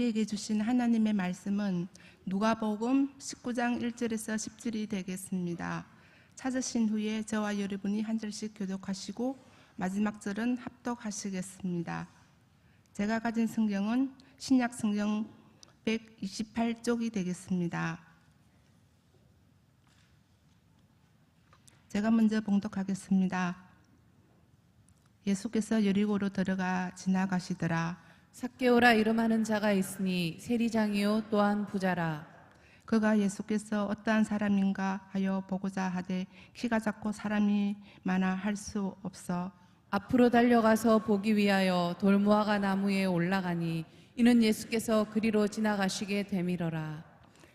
우리에게 주신 하나님의 말씀은 누가복음 19장 1절에서 10절이 되겠습니다. 찾으신 후에 저와 여러분이 한 절씩 교독하시고 마지막 절은 합독하시겠습니다. 제가 가진 성경은 신약 성경 128쪽이 되겠습니다. 제가 먼저 봉독하겠습니다. 예수께서 여리고로 들어가 지나가시더라. 삭개오라 이름하는 자가 있으니 세리장이요 또한 부자라. 그가 예수께서 어떠한 사람인가 하여 보고자 하되 키가 작고 사람이 많아 할 수 없어 앞으로 달려가서 보기 위하여 돌무화과 나무에 올라가니 이는 예수께서 그리로 지나가시게 되밀어라.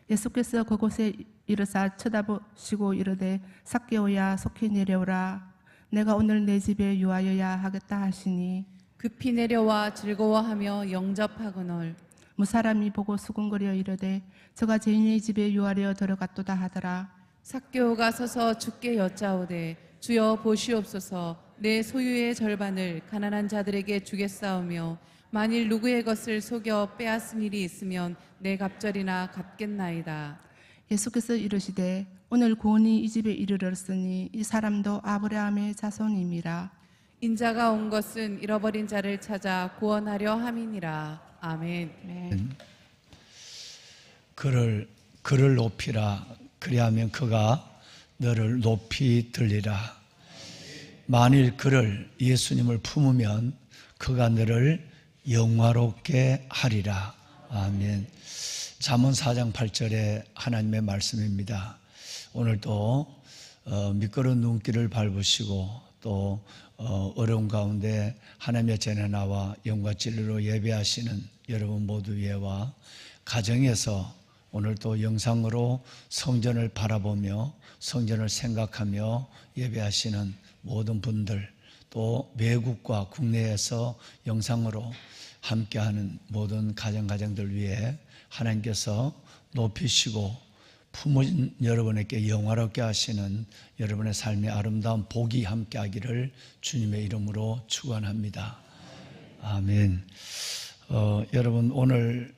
예수께서 그곳에 이르사 쳐다보시고 이르되 삭개오야 속히 내려오라. 내가 오늘 내 집에 유하여야 하겠다 하시니 급히 내려와 즐거워하며 영접하거늘. 무사람이 보고 수군거려 이르되 저가 죄인의 집에 유하려 들어갔도다 하더라. 삭개오가 서서 주께 여짜오되 주여 보시옵소서. 내 소유의 절반을 가난한 자들에게 주겠사오며 만일 누구의 것을 속여 빼앗은 일이 있으면 내 갑절이나 갚겠나이다. 예수께서 이르시되 오늘 구원이 이 집에 이르렀으니 이 사람도 아브라함의 자손임이라. 인자가 온 것은 잃어버린 자를 찾아 구원하려 함이니라. 아멘. 네. 그를 높이라. 그리하면 그가 너를 높이 들리라. 만일 그를 예수님을 품으면 그가 너를 영화롭게 하리라. 아멘. 잠언 4장 8절의 하나님의 말씀입니다. 오늘도 미끄러운 눈길을 밟으시고 또 어려운 가운데 하나님의 전에 나와 영과 진리로 예배하시는 여러분 모두 위에와 가정에서 오늘 또 영상으로 성전을 바라보며 성전을 생각하며 예배하시는 모든 분들, 또 외국과 국내에서 영상으로 함께하는 모든 가정들 위해 하나님께서 높이시고 품은 여러분에게 영화롭게 하시는 여러분의 삶의 아름다운 복이 함께하기를 주님의 이름으로 축원합니다. 아멘. 여러분 오늘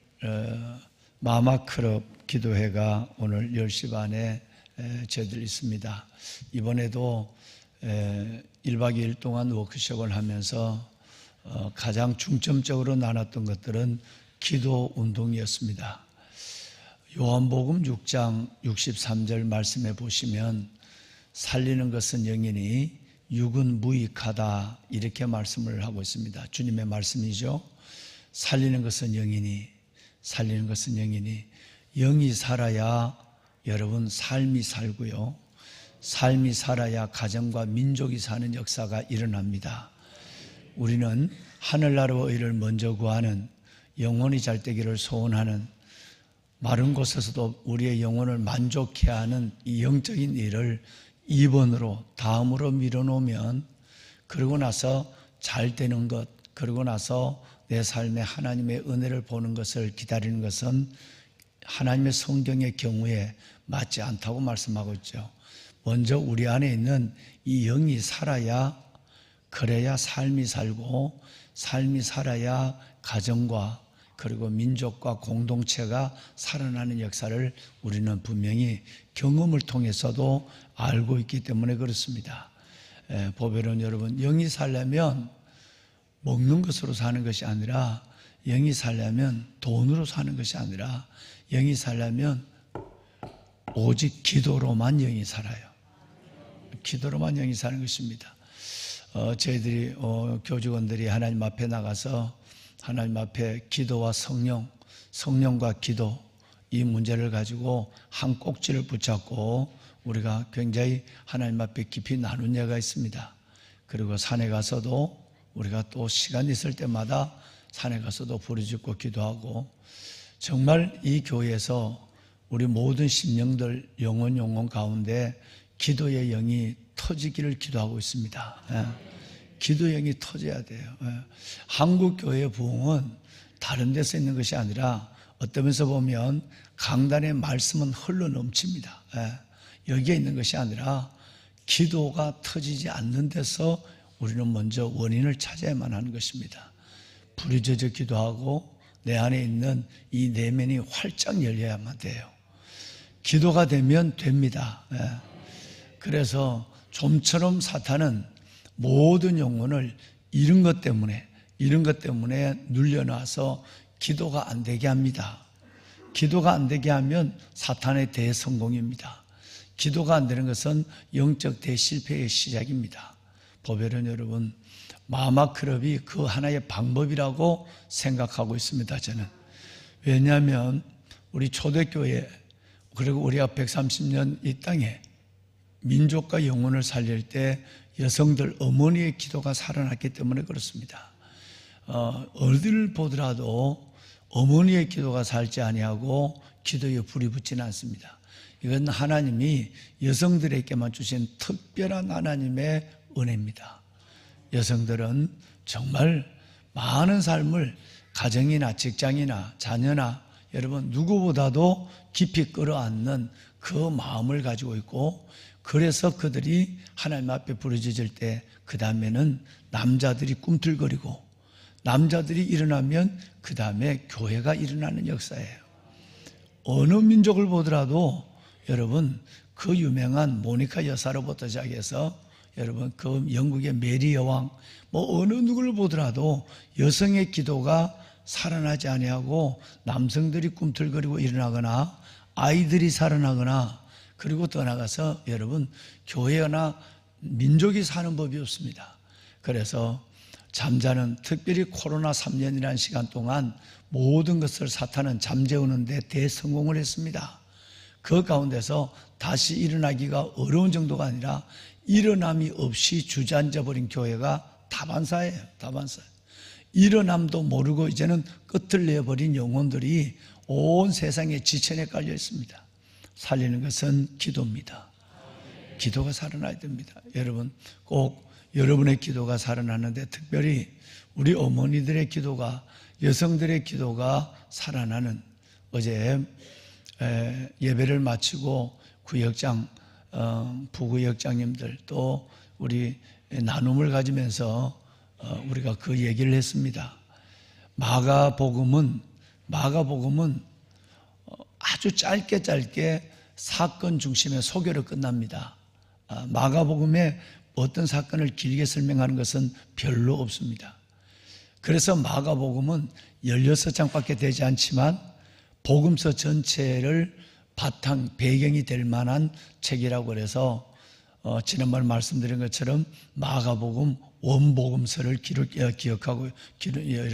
마마크럽 기도회가 오늘 10시 반에 저희들 있습니다. 이번에도 1박 2일 동안 워크숍을 하면서 가장 중점적으로 나눴던 것들은 기도 운동이었습니다. 요한복음 6장 63절 말씀에 보시면 살리는 것은 영이니 육은 무익하다 이렇게 말씀을 하고 있습니다. 주님의 말씀이죠. 살리는 것은 영이니 영이 살아야 여러분 삶이 살고요. 삶이 살아야 가정과 민족이 사는 역사가 일어납니다. 우리는 하늘나라와 의를 먼저 구하는 영혼이 잘되기를 소원하는 마른 곳에서도 우리의 영혼을 만족해 하는 이 영적인 일을 2번으로 다음으로 밀어놓으면 그러고 나서 잘 되는 것, 그러고 나서 내 삶에 하나님의 은혜를 보는 것을 기다리는 것은 하나님의 성경의 경우에 맞지 않다고 말씀하고 있죠. 먼저 우리 안에 있는 이 영이 살아야, 그래야 삶이 살고, 삶이 살아야 가정과 그리고 민족과 공동체가 살아나는 역사를 우리는 분명히 경험을 통해서도 알고 있기 때문에 그렇습니다. 보배로운 여러분, 영이 살려면 먹는 것으로 사는 것이 아니라, 영이 살려면 돈으로 사는 것이 아니라, 영이 살려면 오직 기도로만 영이 살아요. 기도로만 영이 사는 것입니다. 저희들이 교직원들이 하나님 앞에 나가서 하나님 앞에 기도와 성령과 기도 이 문제를 가지고 한 꼭지를 붙잡고 우리가 굉장히 하나님 앞에 깊이 나눈 예가 있습니다. 그리고 산에 가서도 우리가 또 시간 있을 때마다 산에 가서도 부르짖고 기도하고 정말 이 교회에서 우리 모든 심령들 영혼 가운데 기도의 영이 터지기를 기도하고 있습니다. 기도의 영이 터져야 돼요. 한국교회의 부흥은 다른 데서 있는 것이 아니라 어떤 면에서 보면 강단의 말씀은 흘러 넘칩니다. 여기에 있는 것이 아니라 기도가 터지지 않는 데서 우리는 먼저 원인을 찾아야만 하는 것입니다. 부르짖어 기도하고 내 안에 있는 이 내면이 활짝 열려야만 돼요. 기도가 되면 됩니다. 그래서 좀처럼 사탄은 모든 영혼을 이런 것 때문에 눌려놔서 기도가 안 되게 합니다. 기도가 안 되게 하면 사탄의 대성공입니다. 기도가 안 되는 것은 영적 대실패의 시작입니다. 보배론 여러분, 마마크럽이 그 하나의 방법이라고 생각하고 있습니다. 저는. 왜냐하면 우리 초대교회, 그리고 우리가 130년 이 땅에 민족과 영혼을 살릴 때 여성들, 어머니의 기도가 살아났기 때문에 그렇습니다. 어디를 보더라도 어머니의 기도가 살지 아니하고 기도에 불이 붙지는 않습니다. 이건 하나님이 여성들에게만 주신 특별한 하나님의 은혜입니다. 여성들은 정말 많은 삶을 가정이나 직장이나 자녀나 여러분 누구보다도 깊이 끌어안는 그 마음을 가지고 있고, 그래서 그들이 하나님 앞에 부르짖을 때 그 다음에는 남자들이 꿈틀거리고 남자들이 일어나면 그 다음에 교회가 일어나는 역사예요. 어느 민족을 보더라도 여러분 그 유명한 모니카 여사로부터 시작해서 여러분 그 영국의 메리 여왕 뭐 어느 누구를 보더라도 여성의 기도가 살아나지 아니하고 남성들이 꿈틀거리고 일어나거나 아이들이 살아나거나, 그리고 떠나가서 여러분 교회나 민족이 사는 법이 없습니다. 그래서 잠자는, 특별히 코로나 3년이라는 시간 동안 모든 것을 사탄은 잠재우는 데 대성공을 했습니다. 그 가운데서 다시 일어나기가 어려운 정도가 아니라 일어남이 없이 주저앉아 버린 교회가 다반사예요. 다반사. 일어남도 모르고 이제는 끝을 내버린 영혼들이 온 세상에 지천에 깔려 있습니다. 살리는 것은 기도입니다. 기도가 살아나야 됩니다. 여러분, 꼭 여러분의 기도가 살아나는데 특별히 우리 어머니들의 기도가, 여성들의 기도가 살아나는, 어제 예배를 마치고 구역장, 부구역장님들 또 우리 나눔을 가지면서 우리가 그 얘기를 했습니다. 마가복음은 아주 짧게 사건 중심의 소개로 끝납니다. 마가복음에 어떤 사건을 길게 설명하는 것은 별로 없습니다. 그래서 마가복음은 16장밖에 되지 않지만 복음서 전체를 바탕, 배경이 될 만한 책이라고 해서 지난번에 말씀드린 것처럼 마가복음 원복음서를 기억하고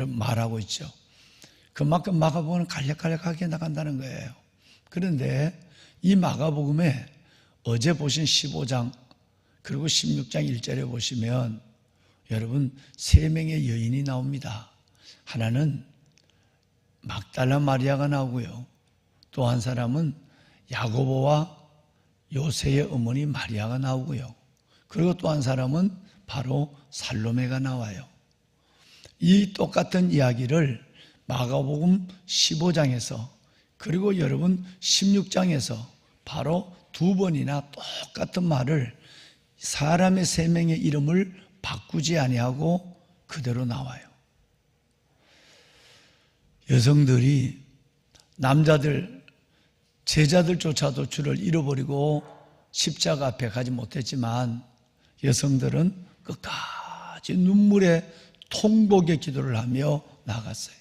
말하고 있죠. 그만큼 마가복음은 간략하게 나간다는 거예요. 그런데 이 마가복음에 어제 보신 15장 그리고 16장 1절에 보시면 여러분 3명의 여인이 나옵니다. 하나는 막달라 마리아가 나오고요. 또 한 사람은 야고보와 요새의 어머니 마리아가 나오고요. 그리고 또 한 사람은 바로 살로메가 나와요. 이 똑같은 이야기를 마가복음 15장에서 그리고 여러분 16장에서 바로 2번이나 똑같은 말을, 사람의 3명의 이름을 바꾸지 아니하고 그대로 나와요. 여성들이 남자들, 제자들조차도 주를 잃어버리고 십자가 앞에 가지 못했지만 여성들은 끝까지 눈물의 통곡의 기도를 하며 나갔어요.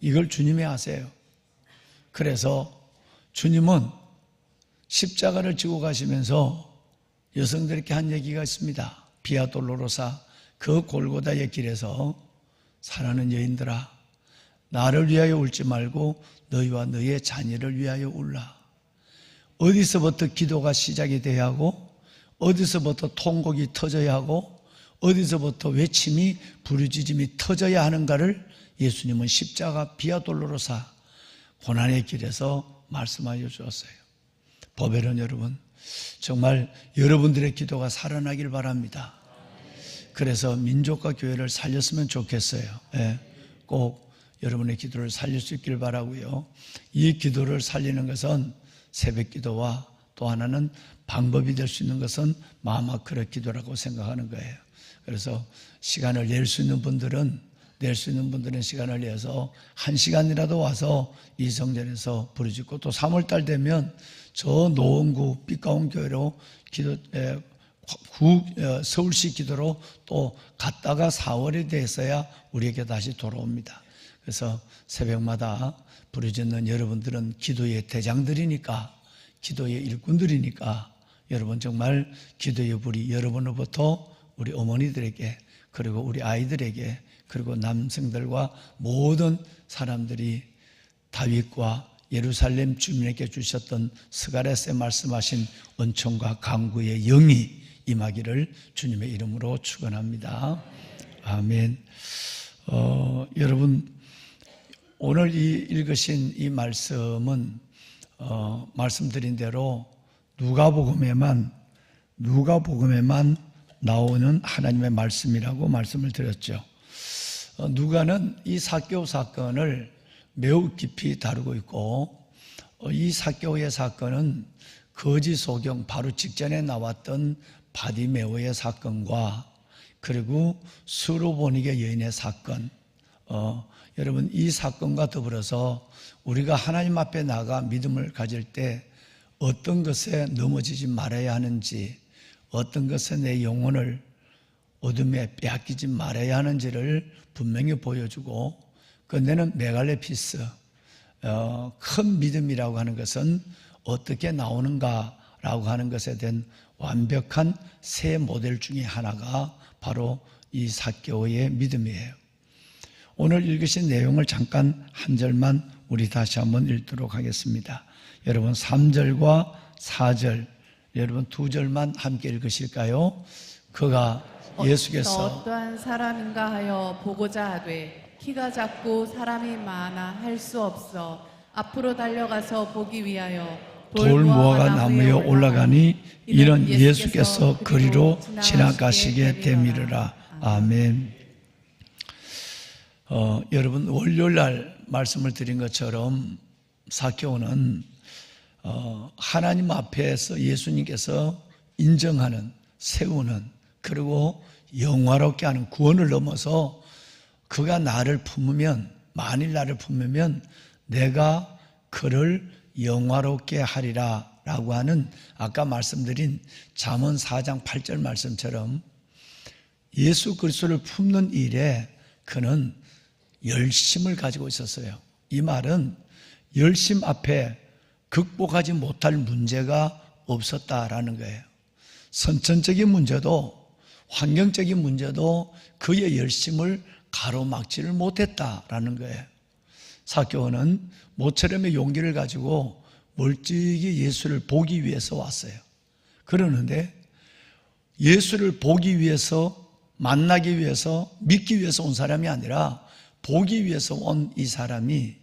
이걸 주님이 아세요. 그래서 주님은 십자가를 지고 가시면서 여성들에게 한 얘기가 있습니다. 비아 돌로로사, 그 골고다의 길에서 사랑하는 여인들아, 나를 위하여 울지 말고 너희와 너희의 자녀를 위하여 울라. 어디서부터 기도가 시작이 돼야 하고, 어디서부터 통곡이 터져야 하고, 어디서부터 외침이, 부르짖음이 터져야 하는가를 예수님은 십자가 비아 돌로로사 고난의 길에서 말씀하여 주었어요. 보배론 여러분, 정말 여러분들의 기도가 살아나길 바랍니다. 그래서 민족과 교회를 살렸으면 좋겠어요. 꼭 여러분의 기도를 살릴 수 있길 바라고요. 이 기도를 살리는 것은 새벽 기도와 또 하나는 방법이 될 수 있는 것은 마마크르 기도라고 생각하는 거예요. 그래서 시간을 낼 수 있는 분들은 낼 수 있는 분들은 시간을 내서 1시간이라도 와서 이 성전에서 부르짖고, 또 3월달 되면 저 노원구 빛가운 교회로 서울시 기도로 또 갔다가 4월이 돼서야 우리에게 다시 돌아옵니다. 그래서 새벽마다 부르짖는 여러분들은 기도의 대장들이니까, 기도의 일꾼들이니까, 여러분 정말 기도의 불이 여러분으로부터 우리 어머니들에게, 그리고 우리 아이들에게, 그리고 남성들과 모든 사람들이 다윗과 예루살렘 주민에게 주셨던 스가랴서 말씀하신 은총과 강구의 영이 임하기를 주님의 이름으로 축원합니다. 아멘. 여러분, 오늘 읽으신 이 말씀은 말씀드린 대로 누가복음에만 나오는 하나님의 말씀이라고 말씀을 드렸죠. 누가는 이 삭개오 사건을 매우 깊이 다루고 있고, 이 삭개오의 사건은 거지 소경 바로 직전에 나왔던 바디메오의 사건과, 그리고 수로보니게 여인의 사건, 여러분 이 사건과 더불어서 우리가 하나님 앞에 나가 믿음을 가질 때 어떤 것에 넘어지지 말아야 하는지, 어떤 것에 내 영혼을 어둠에 빼앗기지 말아야 하는지를 분명히 보여주고, 내는 메갈레피스, 큰 믿음이라고 하는 것은 어떻게 나오는가라고 하는 것에 대한 완벽한 새 모델 중에 하나가 바로 이 삭개오의 믿음이에요. 오늘 읽으신 내용을 잠깐 한 절만 우리 다시 한번 읽도록 하겠습니다. 여러분 3절과 4절, 여러분 2절만 함께 읽으실까요? 그가 예수께서 어떠한 사람인가 하여 보고자 하되 키가 작고 사람이 많아 할 수 없어 앞으로 달려가서 보기 위하여 돌 무화과 나무에 올라가니 이는 예수께서 그리로 지나가시게 됨이르라. 아멘. 여러분 월요일날 말씀을 드린 것처럼 삭개오는 하나님 앞에서 예수님께서 인정하는, 세우는, 그리고 영화롭게 하는 구원을 넘어서 그가 나를 품으면, 만일 나를 품으면 내가 그를 영화롭게 하리라 라고 하는, 아까 말씀드린 잠언 4장 8절 말씀처럼 예수 그리스도를 품는 일에 그는 열심을 가지고 있었어요. 이 말은 열심 앞에 극복하지 못할 문제가 없었다라는 거예요. 선천적인 문제도 환경적인 문제도 그의 열심을 가로막지를 못했다라는 거예요. 삭개오는 모처럼의 용기를 가지고 멀찍이 예수를 보기 위해서 왔어요. 그러는데 예수를 보기 위해서, 만나기 위해서, 믿기 위해서 온 사람이 아니라 보기 위해서 온 이 사람이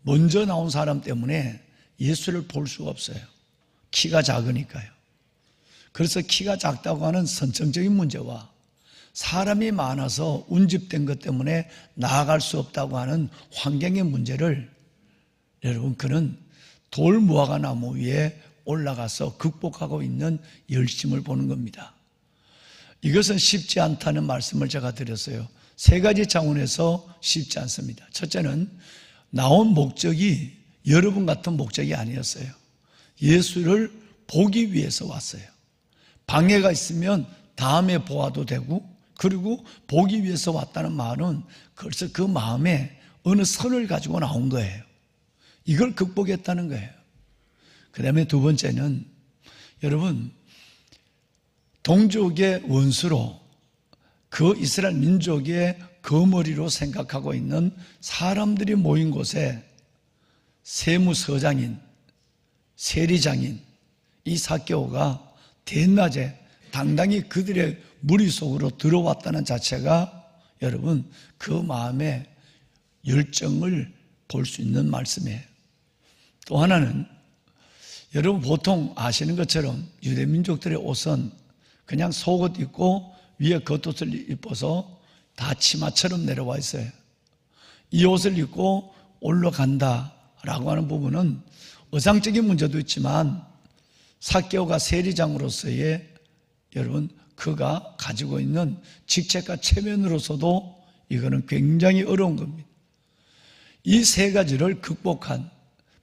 먼저 나온 사람 때문에 예수를 볼 수가 없어요. 키가 작으니까요. 그래서 키가 작다고 하는 선천적인 문제와 사람이 많아서 운집된 것 때문에 나아갈 수 없다고 하는 환경의 문제를, 여러분 그는 돌 무화과 나무 위에 올라가서 극복하고 있는 열심을 보는 겁니다. 이것은 쉽지 않다는 말씀을 제가 드렸어요. 세 가지 차원에서 쉽지 않습니다. 첫째는 나온 목적이 여러분 같은 목적이 아니었어요. 예수를 보기 위해서 왔어요. 방해가 있으면 다음에 보아도 되고, 그리고 보기 위해서 왔다는 말은 벌써 그 마음에 어느 선을 가지고 나온 거예요. 이걸 극복했다는 거예요. 그 다음에 두 번째는, 여러분 동족의 원수로, 그 이스라엘 민족의 거머리로 생각하고 있는 사람들이 모인 곳에 세무서장인, 세리장인 이 삭개오가 대낮에 당당히 그들의 무리 속으로 들어왔다는 자체가 여러분 그 마음의 열정을 볼 수 있는 말씀이에요. 또 하나는, 여러분 보통 아시는 것처럼 유대민족들의 옷은 그냥 속옷 입고 위에 겉옷을 입어서 다 치마처럼 내려와 있어요. 이 옷을 입고 올라간다라고 하는 부분은 의상적인 문제도 있지만 삭개오가 세리장으로서의, 여러분 그가 가지고 있는 직책과 체면으로서도 이거는 굉장히 어려운 겁니다. 이 세 가지를 극복한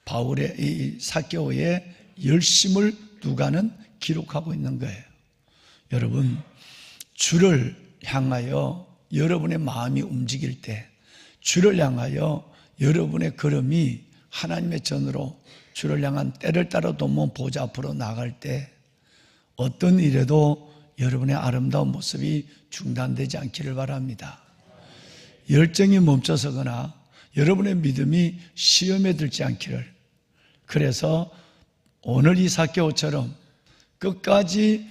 바울의 이 삭개오의 열심을 누가는 기록하고 있는 거예요. 여러분, 주를 향하여 여러분의 마음이 움직일 때, 주를 향하여 여러분의 걸음이 하나님의 전으로 주를 향한 때를 따라 도모 보좌 앞으로 나갈 때 어떤 일에도 여러분의 아름다운 모습이 중단되지 않기를 바랍니다. 열정이 멈춰서거나 여러분의 믿음이 시험에 들지 않기를. 그래서 오늘 이 삭개오처럼 끝까지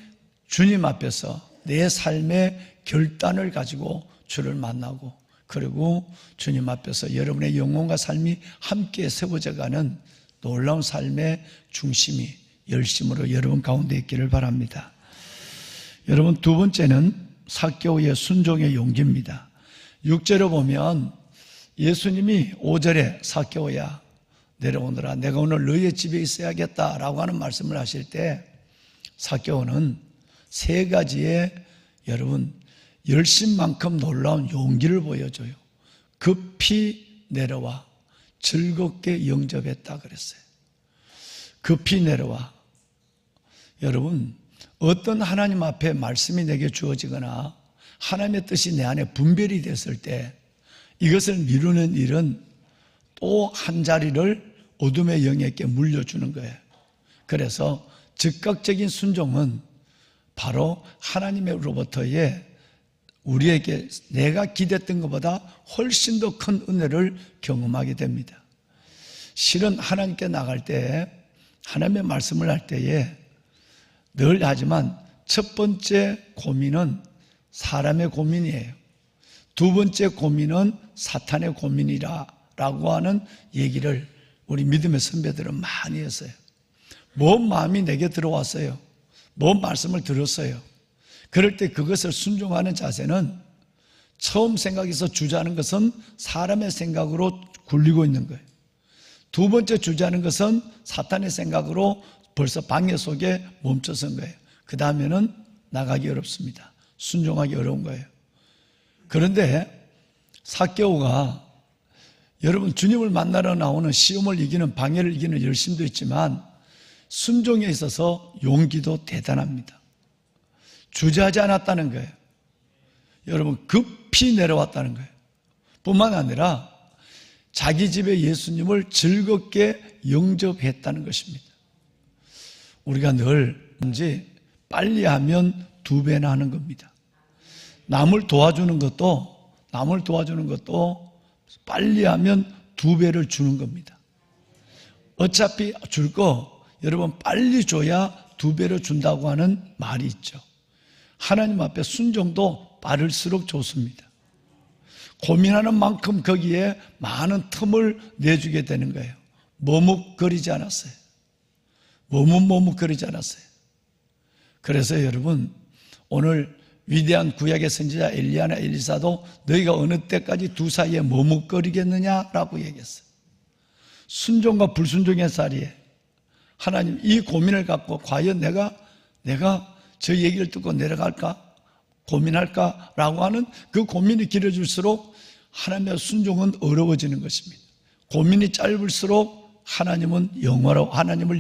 주님 앞에서 내 삶의 결단을 가지고 주를 만나고, 그리고 주님 앞에서 여러분의 영혼과 삶이 함께 세워져 가는 놀라운 삶의 중심이 열심으로 여러분 가운데 있기를 바랍니다. 여러분, 두 번째는 삭개오의 순종의 용기입니다. 6절에 보면 예수님이 5절에 삭개오야 내려오너라, 내가 오늘 너희의 집에 있어야겠다라고 하는 말씀을 하실 때 삭개오는 세 가지의 여러분 열심만큼 놀라운 용기를 보여줘요. 급히 내려와 즐겁게 영접했다 그랬어요. 급히 내려와. 여러분, 어떤 하나님 앞에 말씀이 내게 주어지거나 하나님의 뜻이 내 안에 분별이 됐을 때 이것을 미루는 일은 또 한 자리를 어둠의 영에게 물려주는 거예요. 그래서 즉각적인 순종은 바로 하나님으로부터의 우리에게 내가 기대했던 것보다 훨씬 더 큰 은혜를 경험하게 됩니다. 실은 하나님께 나갈 때, 하나님의 말씀을 할 때에 늘 하지만 첫 번째 고민은 사람의 고민이에요. 두 번째 고민은 사탄의 고민이라고 하는 얘기를 우리 믿음의 선배들은 많이 했어요. 뭔 마음이 내게 들어왔어요. 뭔 말씀을 들었어요. 그럴 때 그것을 순종하는 자세는 처음 생각해서 주저하는 것은 사람의 생각으로 굴리고 있는 거예요. 두 번째 주저하는 것은 사탄의 생각으로 벌써 방해 속에 멈춰선 거예요. 그 다음에는 나가기 어렵습니다. 순종하기 어려운 거예요. 그런데 삭개오가 여러분 주님을 만나러 나오는 시험을 이기는, 방해를 이기는 열심도 있지만 순종에 있어서 용기도 대단합니다. 주저하지 않았다는 거예요. 여러분, 급히 내려왔다는 거예요. 뿐만 아니라 자기 집에 예수님을 즐겁게 영접했다는 것입니다. 우리가 늘 빨리 하면 2배나 하는 겁니다. 남을 도와주는 것도 빨리 하면 2배를 주는 겁니다. 어차피 줄 거 여러분 빨리 줘야 2배로 준다고 하는 말이 있죠. 하나님 앞에 순종도 빠를수록 좋습니다. 고민하는 만큼 거기에 많은 틈을 내주게 되는 거예요. 머뭇거리지 않았어요. 머뭇거리지 않았어요. 그래서 여러분, 오늘 위대한 구약의 선지자 엘리야나 엘리사도 너희가 어느 때까지 두 사이에 머뭇거리겠느냐라고 얘기했어요. 순종과 불순종의 사이에 하나님, 이 고민을 갖고 과연 내가 저 얘기를 듣고 내려갈까? 고민할까? 라고 하는 그 고민이 길어질수록 하나님의 순종은 어려워지는 것입니다. 고민이 짧을수록 하나님을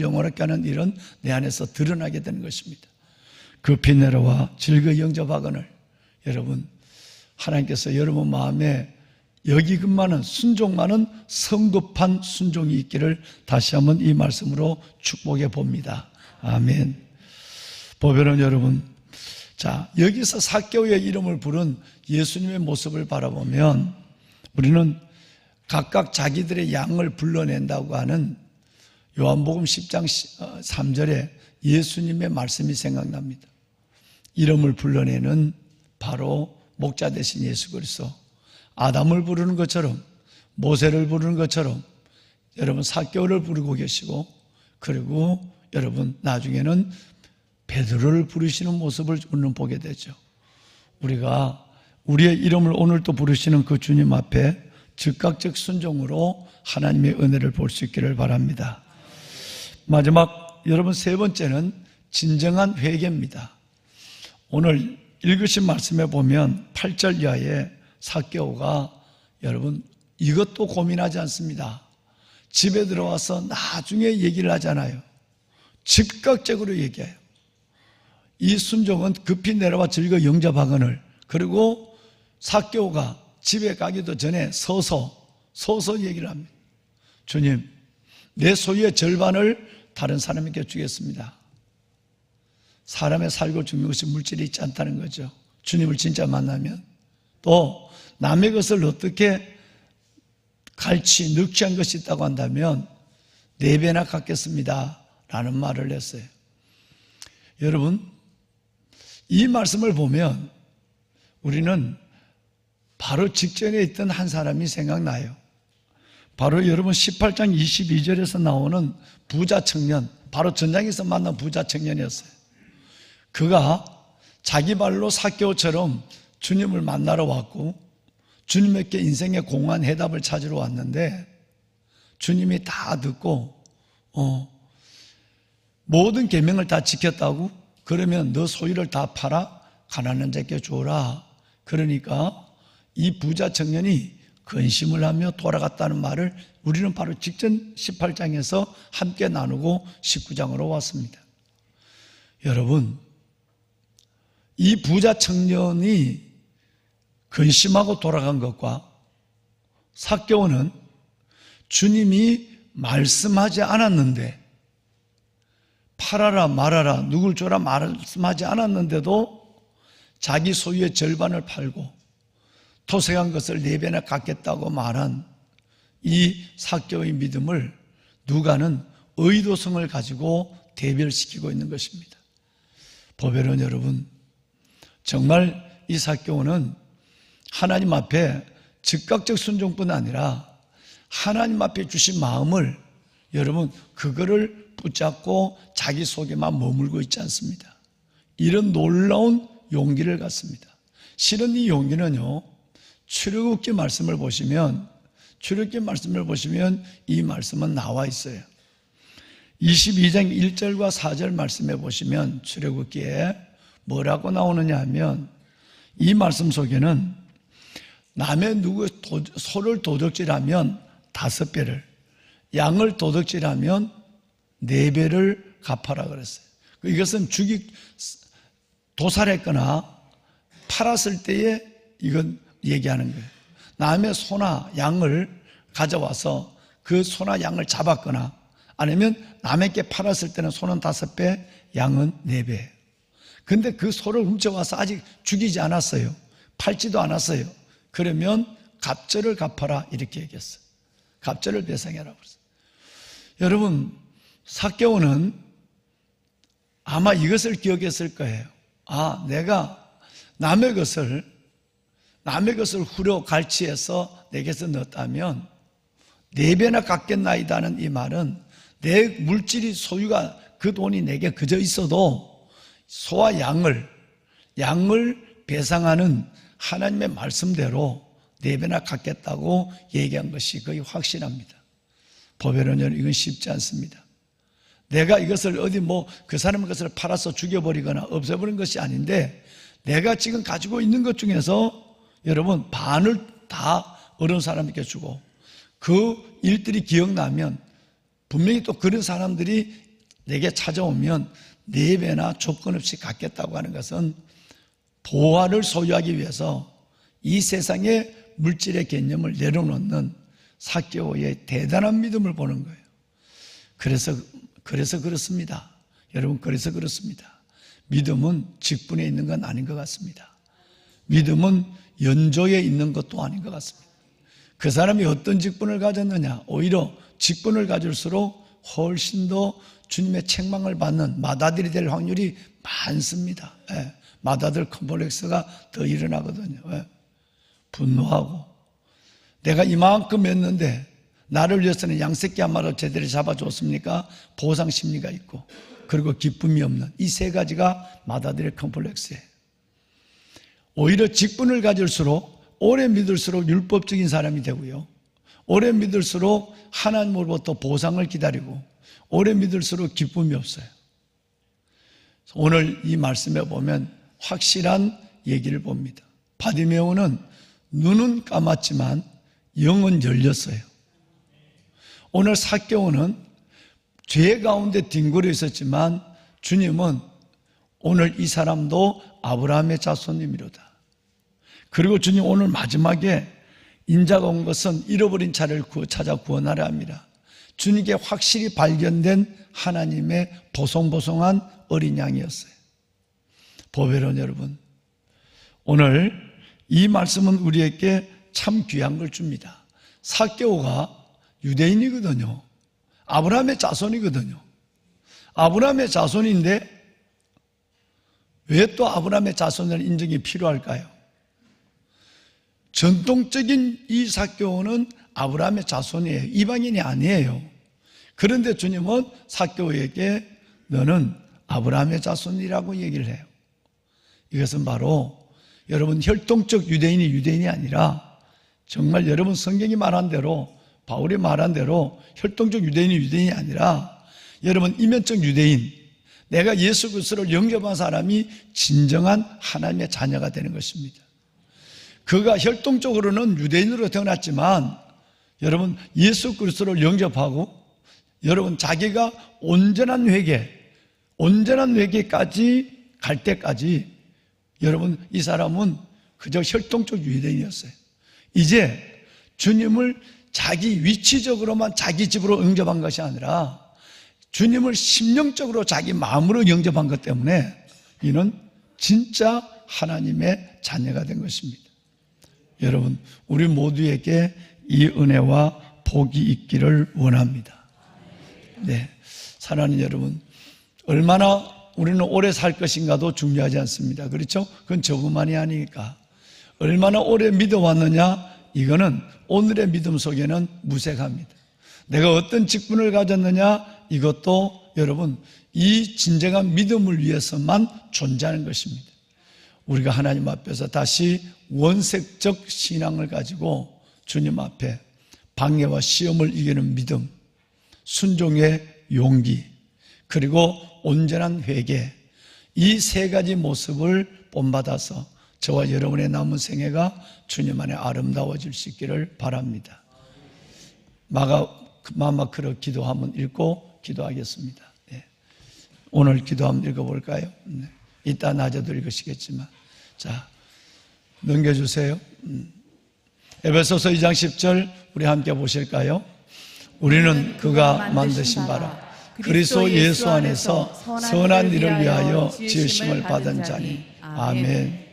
영원하게 하는 일은 내 안에서 드러나게 되는 것입니다. 급히 내려와 즐거이 영접하거늘. 여러분, 하나님께서 여러분 마음에 여기금만은 순종만은 성급한 순종이 있기를 다시 한번 이 말씀으로 축복해 봅니다. 아멘. 보배로운 여러분, 자, 여기서 삭개오의 이름을 부른 예수님의 모습을 바라보면 우리는 각각 자기들의 양을 불러낸다고 하는 요한복음 10장 3절에 예수님의 말씀이 생각납니다. 이름을 불러내는 바로 목자 되신 예수 그리스도. 아담을 부르는 것처럼, 모세를 부르는 것처럼 여러분 삭개오를 부르고 계시고, 그리고 여러분 나중에는 베드로를 부르시는 모습을 우리는 보게 되죠. 우리가 우리의 이름을 오늘도 부르시는 그 주님 앞에 즉각적 순종으로 하나님의 은혜를 볼 수 있기를 바랍니다. 마지막 여러분 세 번째는 진정한 회개입니다. 오늘 읽으신 말씀에 보면 8절 이하에 삭개오가 여러분 이것도 고민하지 않습니다. 집에 들어와서 나중에 얘기를 하잖아요. 즉각적으로 얘기해요. 이 순종은 급히 내려와 즐겨 영접하거늘. 그리고 삭개오가 집에 가기도 전에 서서 얘기를 합니다. 주님, 내 소유의 절반을 다른 사람에게 주겠습니다. 사람의 살고 죽는 것이 물질이 있지 않다는 거죠. 주님을 진짜 만나면. 또 남의 것을 어떻게 갈취, 늑취한 것이 있다고 한다면 4배나 갚겠습니다 라는 말을 했어요. 여러분, 이 말씀을 보면 우리는 바로 직전에 있던 한 사람이 생각나요. 바로 여러분 18장 22절에서 나오는 부자 청년, 바로 전장에서 만난 부자 청년이었어요. 그가 자기 발로 삭개오처럼 주님을 만나러 왔고 주님께 인생의 공허한 해답을 찾으러 왔는데 주님이 다 듣고 모든 계명을 다 지켰다고? 그러면 너 소유를 다 팔아 가난한 자에게 주어라. 그러니까 이 부자 청년이 근심을 하며 돌아갔다는 말을 우리는 바로 직전 18장에서 함께 나누고 19장으로 왔습니다. 여러분, 이 부자 청년이 근심하고 돌아간 것과 삭개오는 주님이 말씀하지 않았는데 팔아라 말아라 누굴 줘라 말씀하지 않았는데도 자기 소유의 절반을 팔고 토색한 것을 4배나 갚겠다고 말한 이 삭개오의 믿음을 누가는 의도성을 가지고 대별시키고 있는 것입니다. 보배론 여러분, 정말 이 삭개오는 하나님 앞에 즉각적 순종뿐 아니라 하나님 앞에 주신 마음을 여러분 그거를 붙잡고 자기 속에만 머물고 있지 않습니다. 이런 놀라운 용기를 갖습니다. 실은 이 용기는요, 출애굽기 말씀을 보시면 이 말씀은 나와 있어요. 22장 1절과 4절 말씀에 보시면 출애굽기에 뭐라고 나오느냐 하면 이 말씀 속에는 남의 누구 소를 도둑질하면 5배를, 양을 도둑질하면 4배를 갚아라 그랬어요. 이것은 도살했거나 팔았을 때에 이건 얘기하는 거예요. 남의 소나 양을 가져와서 그 소나 양을 잡았거나 아니면 남에게 팔았을 때는 소는 5배, 양은 4배. 근데 그 소를 훔쳐와서 아직 죽이지 않았어요. 팔지도 않았어요. 그러면 갑절을 갚아라 이렇게 얘기했어요. 갑절을 배상해라 그랬어요. 여러분, 삭개오는 아마 이것을 기억했을 거예요. 아, 내가 남의 것을 후려 갈취해서 내게서 넣었다면 4배나 갚겠나이다는 이 말은 내 물질이 소유가 그 돈이 내게 그저 있어도 소와 양을 배상하는 하나님의 말씀대로 4배나 갚겠다고 얘기한 것이 거의 확실합니다. 보배로는 이건 쉽지 않습니다. 내가 이것을 어디 그 사람의 것을 팔아서 죽여버리거나 없애버린 것이 아닌데 내가 지금 가지고 있는 것 중에서 여러분 반을 다 어려운 사람에게 주고 그 일들이 기억나면 분명히 또 그런 사람들이 내게 찾아오면 4배나 조건 없이 갚겠다고 하는 것은 보화를 소유하기 위해서 이 세상의 물질의 개념을 내려놓는 삭개오의 대단한 믿음을 보는 거예요. 그래서 그렇습니다. 여러분, 그래서 그렇습니다. 믿음은 직분에 있는 건 아닌 것 같습니다. 믿음은 연조에 있는 것도 아닌 것 같습니다. 그 사람이 어떤 직분을 가졌느냐, 오히려 직분을 가질수록 훨씬 더 주님의 책망을 받는 마다들이 될 확률이 많습니다. 예. 마다들 컴플렉스가 더 일어나거든요. 예. 분노하고 내가 이만큼 했는데 나를 위해서는 양새끼 한 마리 제대로 잡아줬습니까? 보상 심리가 있고 그리고 기쁨이 없는 이 3가지가 마다들의 컴플렉스예요. 오히려 직분을 가질수록 오래 믿을수록 율법적인 사람이 되고요, 오래 믿을수록 하나님으로부터 보상을 기다리고 오래 믿을수록 기쁨이 없어요. 오늘 이 말씀에 보면 확실한 얘기를 봅니다. 바디메오는 눈은 감았지만 영은 열렸어요. 오늘 삭개오는 죄 가운데 뒹굴어 있었지만 주님은 오늘 이 사람도 아브라함의 자손님이로다. 그리고 주님 오늘 마지막에 인자가 온 것은 잃어버린 차를 찾아 구원하려 합니다. 주님께 확실히 발견된 하나님의 보송보송한 어린 양이었어요. 보배로운 여러분, 오늘 이 말씀은 우리에게 참 귀한 걸 줍니다. 삭개오가 유대인이거든요. 아브라함의 자손이거든요. 아브라함의 자손인데 왜 또 아브라함의 자손을 인정이 필요할까요? 전통적인 이 삭개오는 아브라함의 자손이에요. 이방인이 아니에요. 그런데 주님은 삭개오에게 너는 아브라함의 자손이라고 얘기를 해요. 이것은 바로 여러분 혈통적 유대인이 아니라 정말 여러분 성경이 말한 대로 바울이 말한 대로 혈통적 유대인이 아니라 여러분 이면적 유대인, 내가 예수 그리스도를 영접한 사람이 진정한 하나님의 자녀가 되는 것입니다. 그가 혈통적으로는 유대인으로 태어났지만 여러분 예수 그리스도를 영접하고 여러분 자기가 온전한 회개까지 갈 때까지 여러분 이 사람은 그저 혈통적 유대인이었어요. 이제 주님을 자기 위치적으로만 자기 집으로 영접한 것이 아니라 주님을 심령적으로 자기 마음으로 영접한 것 때문에 이는 진짜 하나님의 자녀가 된 것입니다. 여러분 우리 모두에게 이 은혜와 복이 있기를 원합니다. 네, 사랑하는 여러분, 얼마나 우리는 오래 살 것인가도 중요하지 않습니다. 그렇죠? 그건 저것만이 아니니까. 얼마나 오래 믿어왔느냐, 이거는 오늘의 믿음 속에는 무색합니다. 내가 어떤 직분을 가졌느냐, 이것도 여러분 이 진정한 믿음을 위해서만 존재하는 것입니다. 우리가 하나님 앞에서 다시 원색적 신앙을 가지고 주님 앞에 방해와 시험을 이기는 믿음, 순종의 용기, 그리고 온전한 회개, 이 세 가지 모습을 본받아서 저와 여러분의 남은 생애가 주님 안에 아름다워질 수 있기를 바랍니다. 마마크로 기도 한번 읽고 기도하겠습니다. 네. 오늘 기도 한번 읽어볼까요? 네. 이따 낮에도 읽으시겠지만, 자, 넘겨주세요. 에베소서 2장 10절 우리 함께 보실까요? 우리는 그가 만드신 바라 그리스도 예수 안에서 선한 일을 위하여 지으심을 받은 자니. 아멘.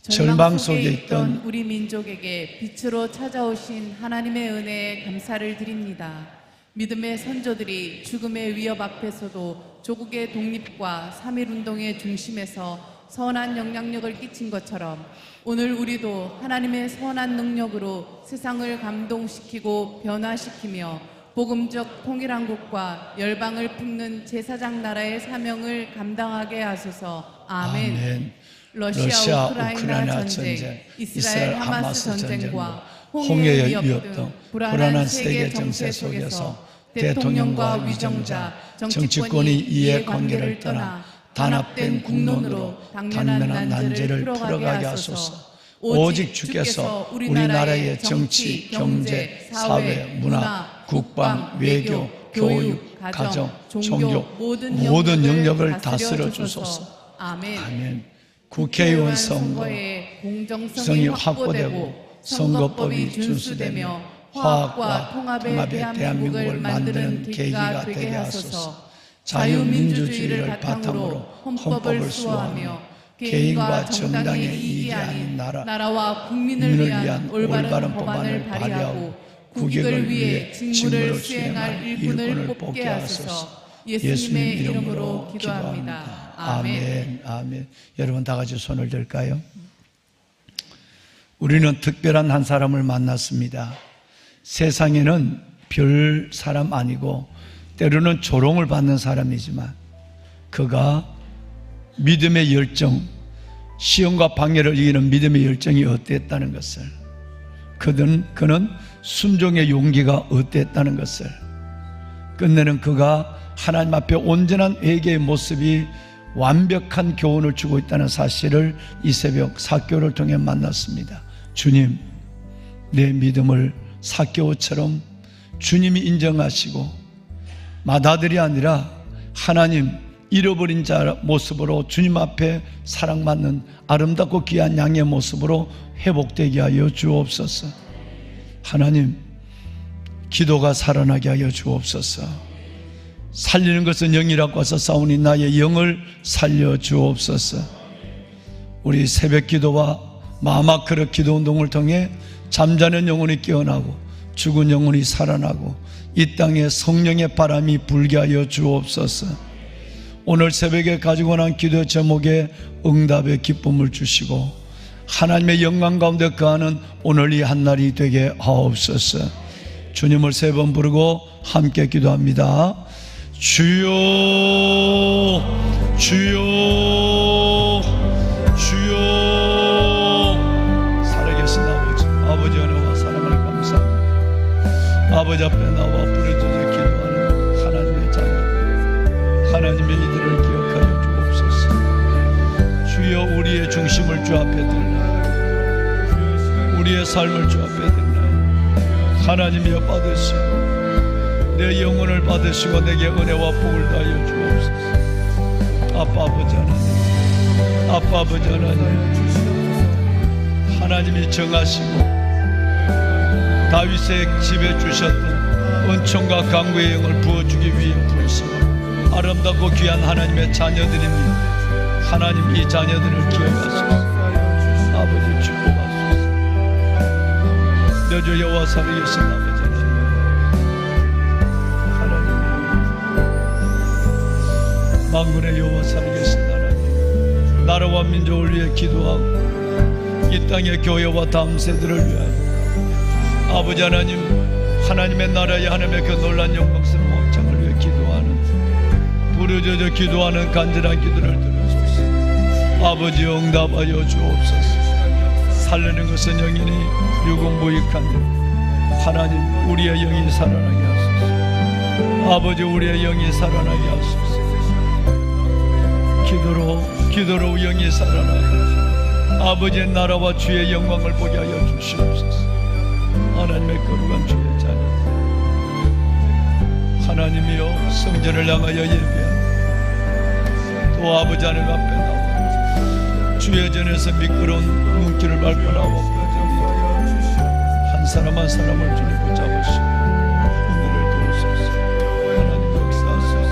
절망 속에 있던 우리 민족에게 빛으로 찾아오신 하나님의 은혜에 감사를 드립니다. 믿음의 선조들이 죽음의 위협 앞에서도 조국의 독립과 3.1운동의 중심에서 선한 영향력을 끼친 것처럼 오늘 우리도 하나님의 선한 능력으로 세상을 감동시키고 변화시키며 복음적 통일한국과 열방을 품는 제사장 나라의 사명을 감당하게 하소서. 아멘. 아멘. 러시아 우크라이나 전쟁, 이스라엘 하마스 전쟁과 홍해의 위협 등 불안한 세계 정세 속에서 대통령과 위정자, 정치권이 이해관계를 떠나 단합된 국론으로 당면한 난제를 풀어가게 하소서. 오직 주께서 우리나라의 정치, 경제, 사회, 문화, 국방, 외교, 교육, 가정, 종교 모든 영역을 다스려 주소서. 아멘. 국회의원 선거의 공정성이 확보되고 선거법이 준수되며 화합과 통합의 대한민국을 만드는 계기가 되게 하소서. 자유민주주의를 바탕으로 헌법을 수호하며 개인과 정당의 이익이 아닌 나라와 국민을 위한 올바른 법안을 발의하고 국익을 위해 직무를 수행할 일꾼을 뽑게 하소서. 예수님의 이름으로 기도합니다. 아멘. 아멘. 여러분 다 같이 손을 들까요? 우리는 특별한 한 사람을 만났습니다. 세상에는 별 사람 아니고 때로는 조롱을 받는 사람이지만 그가 믿음의 열정, 시험과 방해를 이기는 믿음의 열정이 어땠다는 것을, 그는 순종의 용기가 어땠다는 것을, 끝내는 그가 하나님 앞에 온전한 회개의 모습이 완벽한 교훈을 주고 있다는 사실을 이 새벽 삭개오를 통해 만났습니다. 주님, 내 믿음을 삭개오처럼 주님이 인정하시고 맏아들이 아니라 하나님 잃어버린 자 모습으로 주님 앞에 사랑받는 아름답고 귀한 양의 모습으로 회복되게 하여 주옵소서. 하나님, 기도가 살아나게 하여 주옵소서. 살리는 것은 영이라고 하서 싸우니 나의 영을 살려 주옵소서. 우리 새벽 기도와 마마 그릇 기도 운동을 통해 잠자는 영혼이 깨어나고 죽은 영혼이 살아나고 이 땅에 성령의 바람이 불게 하여 주옵소서. 오늘 새벽에 가지고 난 기도 제목에 응답의 기쁨을 주시고 하나님의 영광 가운데 거하는 오늘 이 한날이 되게 하옵소서. 주님을 3번 부르고 함께 기도합니다. 주여 주여 주여. 살아계신 아버지 은혜와 사랑을 감사합니다. 아버지 앞에 나와 부르짖어 기도하는 하나님의 자녀, 하나님의 이들을 기억하여 주옵소서. 주여 우리의 중심을 주 앞에 들나요, 우리의 삶을 주 앞에 들나요. 하나님이여 받으시고 내 영혼을 받으시고 내게 은혜와 복을 다하여 주옵소서. 아빠 아버지 하나님, 아빠 아버지 하나님, 하나님이 정하시고 다윗의 집에 주셨던 은총과 강구의 영을 부어주기 위해 부르시고 아름답고 귀한 하나님의 자녀들입니다. 하나님 이 자녀들을 기억하소서. 아버지 축복하소서. 내 주 여호와 살아계신 아버지 하나님, 만군의 여호와 살아계신 하나님, 나라와 민족을 위해 기도하고 이 땅의 교회와 다음 세대를 위하여 아버지 하나님, 하나님의 나라의 하나님의 그 놀란 영광스러운 왕창을 위해 기도하는 부르짖어 기도하는 간절한 기도를 들으소서. 아버지 응답하여 주옵소서. 살리는 것은 영이니 육은 무익한데 하나님 우리의 영이 살아나게 하소서. 아버지 우리의 영이 살아나게 하소서. 기도로 영이 살아나게 아버지의 나라와 주의 영광을 보게 하여 주시옵소서. 하나님의 거룩한 주의 자녀, 하나님이여 성전을 향하여 예배하고 또 아버지 하나님 앞에 나와 주의 전에서 미끄러운 눈길을 밟고 나와 한 사람 한 사람을 주님 붙잡으시고 은혜를 도우소서. 하나님 역사하소서.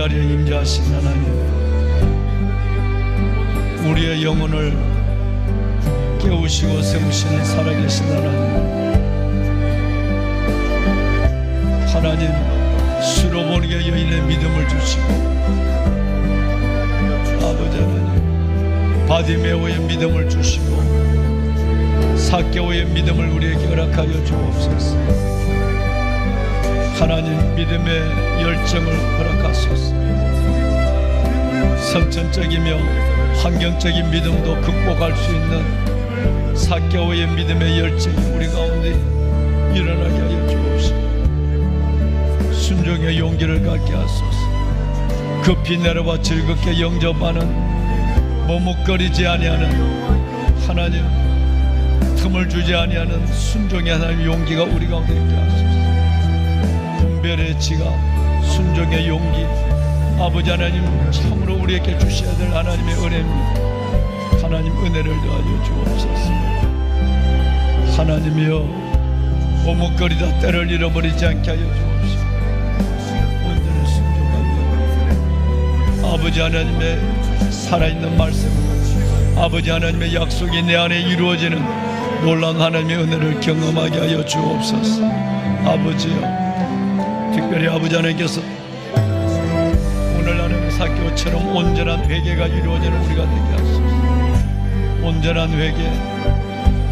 임재하신 하나님, 우리의 영혼을 깨우시고 세우시는 살아계신 하나님, 수로 보니게 여인의 믿음을 주시고 아버지 하나님, 바디메오의 믿음을 주시고 삭개오의 믿음을 우리에게 허락하여 주옵소서. 하나님 믿음의 열정을 허락하소서. 선천적이며 환경적인 믿음도 극복할 수 있는 삭개오의 믿음의 열정이 우리 가운데 일어나게 하여 주옵시고 순종의 용기를 갖게 하소서. 급히 내려와 즐겁게 영접하는 머뭇거리지 아니하는 하나님, 틈을 주지 아니하는 순종의 하나님 용기가 우리 가운데 있게 하소서. 분별의 지각, 순종의 용기, 아버지 하나님 참으로 우리에게 주셔야 될 하나님의 은혜입니다. 하나님 은혜를 더하여 주옵소서. 하나님이여 머뭇거리다 때를 잃어버리지 않게 하여 주옵시고 온전히 순종하며 아버지 하나님의 살아있는 말씀, 아버지 하나님의 약속이 내 안에 이루어지는 놀라운 하나님의 은혜를 경험하게 하여 주옵소서. 아버지요, 특별히 아버지 하나님께서 오늘 하는 사개오처럼 온전한 회개가 이루어지는 우리가 되게 하소서. 온전한 회개,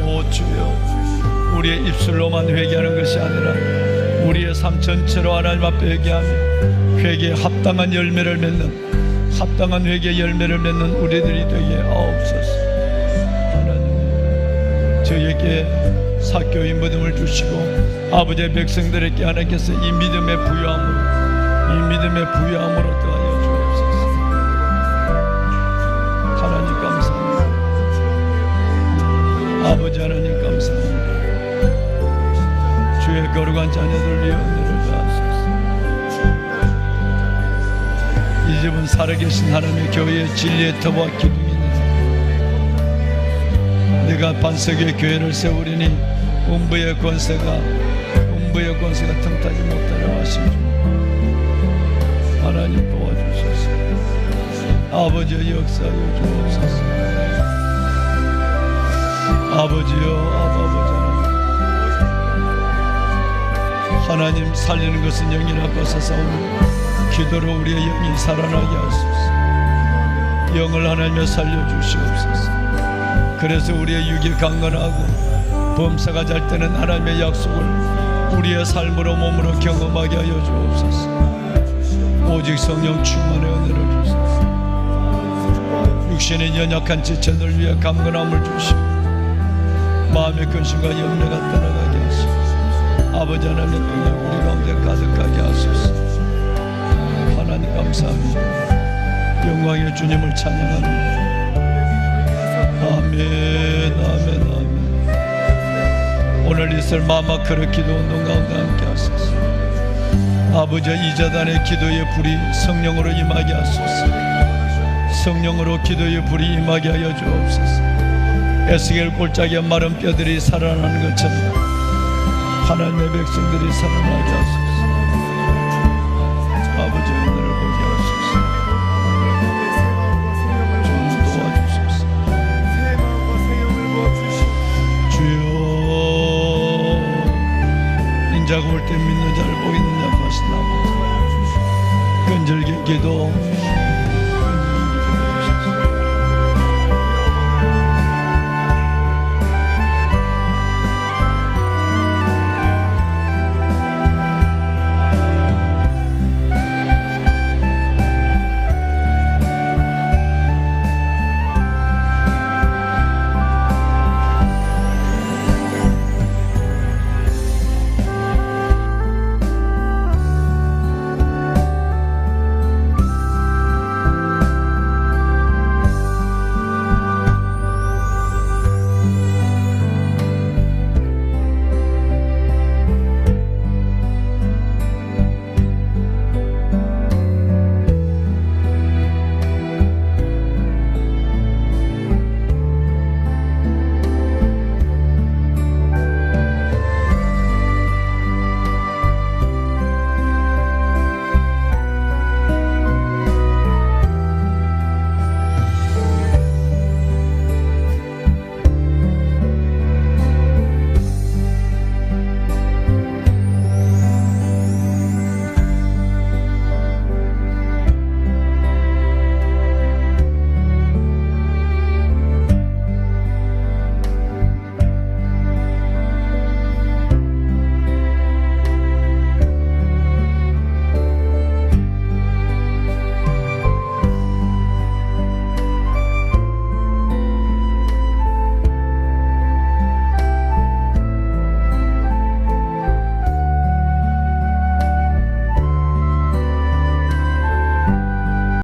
오 주여, 우리의 입술로만 회개하는 것이 아니라 우리의 삶 전체로 하나님 앞에 회개하며 회개에 합당한 열매를 맺는, 합당한 회개의 열매를 맺는 우리들이 되게 하옵소서. 하나님, 저에게 사교의 믿음을 주시고 아버지의 백성들에게 하나님께서 이 믿음의 부유함으로, 이 믿음의 부유함으로 더하여 주옵소서. 하나님 감사합니다. 아버지 하나님 감사합니다. 주의 거룩한 자녀들 위해 은혜를 더하소서. 이 집은 살아계신 하나님의 교회의 진리의 터와 기둥이 있는, 내가 반석의 교회를 세우리니 음부의 권세가 틈타지 못하려 하시니 하나님 도와주소서. 아버지의 역사여 주옵소서. 아버지여, 아버지 하나님, 살리는 것은 영이나 벗어사오니 기도로 우리의 영이 살아나게 하소서. 영을 하나님여 살려주시옵소서. 그래서 우리의 육이 강건하고 범사가 잘 때는 하나님의 약속을 우리의 삶으로 몸으로 경험하게 하여 주옵소서. 오직 성령 충만의 은혜를 주소서. 육신의 연약한 지체들 위해 강건함을 주시고 마음의 근심과 염려가 떠나가게 하시고 아버지 하나님의 은혜 우리 가운데 가득하게 하소서. 하나님 감사합니다. 영광의 주님을 찬양합니다. 아멘, 아멘, 아멘. 오늘 있을 마마크르 기도 운동 가운데 함께 하소서. 아버지, 이자단의 기도의 불이 성령으로 임하게 하소서. 성령으로 기도의 불이 임하게 하여 주옵소서. 에스겔 골짜기의 마른 뼈들이 살아나는 것처럼 하나님의 백성들이 살아나게 하소서. 아버지의 은혜를 보게 하소서. 좀 도와주소서. 주여, 인자가 올 때 믿는 자를 보이는 자가 하신다. 끈질긴 기도,